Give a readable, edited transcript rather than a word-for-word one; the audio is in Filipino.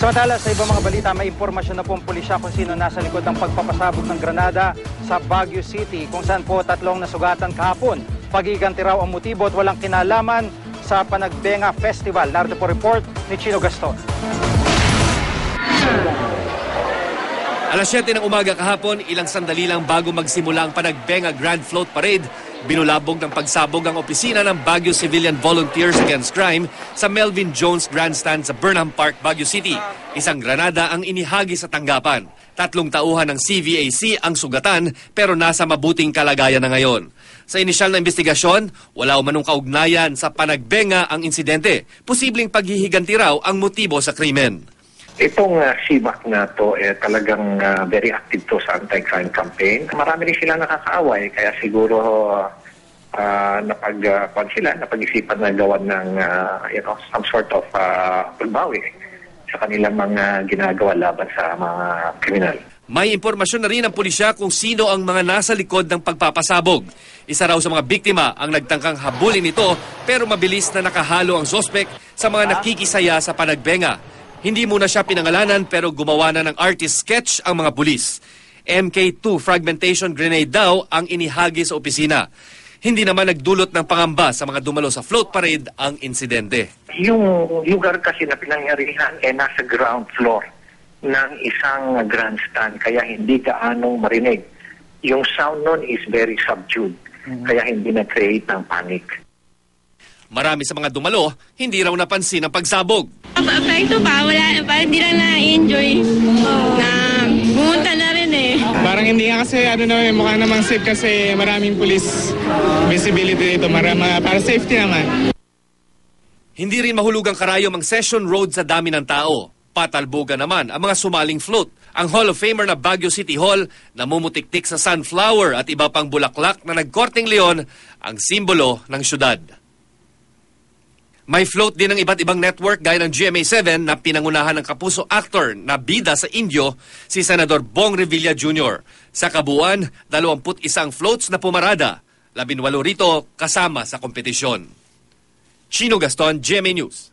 Samantala, sa ibang mga balita, may impormasyon na po ang pulisya kung sino nasa likod ng pagpapasabog ng granada sa Baguio City, kung saan po 3 nasugatan kahapon. Pagiganti raw ang motibo at walang kinalaman sa Panagbenga Festival. Narito po report ni Chino Gaston. Alas 7 ng umaga kahapon, ilang sandali lang bago magsimula ang Panagbenga Grand Float Parade, binulabog ng pagsabog ang opisina ng Baguio Civilian Volunteers Against Crime sa Melvin Jones Grandstand sa Burnham Park, Baguio City. Isang granada ang inihagi sa tanggapan. 3 tauhan ng CVAC ang sugatan pero nasa mabuting kalagayan na ngayon. Sa inisyal na investigasyon, wala umanong kaugnayan sa Panagbenga ang insidente. Posibleng paghihiganti raw ang motibo sa krimen. Itong CBAC na to talagang very active to sa anti-crime campaign. Marami rin sila nakakaaway kaya siguro napag-isipan na gawan ng some sort of pagbawi sa kanilang mga ginagawa laban sa mga kriminal. May impormasyon na rin ang pulisya kung sino ang mga nasa likod ng pagpapasabog. Isa raw sa mga biktima ang nagtangkang habulin ito pero mabilis na nakahalo ang sospek sa mga nakikisaya sa Panagbenga. Hindi muna siya pinangalanan pero gumawa na ng artist sketch ang mga pulis. MK2 fragmentation grenade daw ang inihagi sa opisina. Hindi naman nagdulot ng pangamba sa mga dumalo sa float parade ang insidente. Yung lugar kasi na pinangyarihan nasa ground floor ng isang grandstand kaya hindi gaanong marinig. Yung sound nun is very subdued kaya hindi na-create ng panic. Marami sa mga dumalo, hindi raw napansin ang pagsabog. Apekto pa, hindi lang na-enjoy na pumunta na rin eh. Parang hindi nga kasi mukha namang safe kasi maraming police visibility dito, para safety naman. Hindi rin mahulugang karayom ang Session Road sa dami ng tao. Patalbogan naman ang mga sumaling float. Ang Hall of Famer na Baguio City Hall namumutiktik sa sunflower at iba pang bulaklak na nagkorteng leon ang simbolo ng syudad. May float din ng iba't ibang network gaya ng GMA7 na pinangunahan ng kapuso actor na bida sa Indio, si Senador Bong Revilla Jr. Sa kabuuan, 21 floats na pumarada, 18 rito kasama sa kompetisyon. Chino Gaston, GMA News.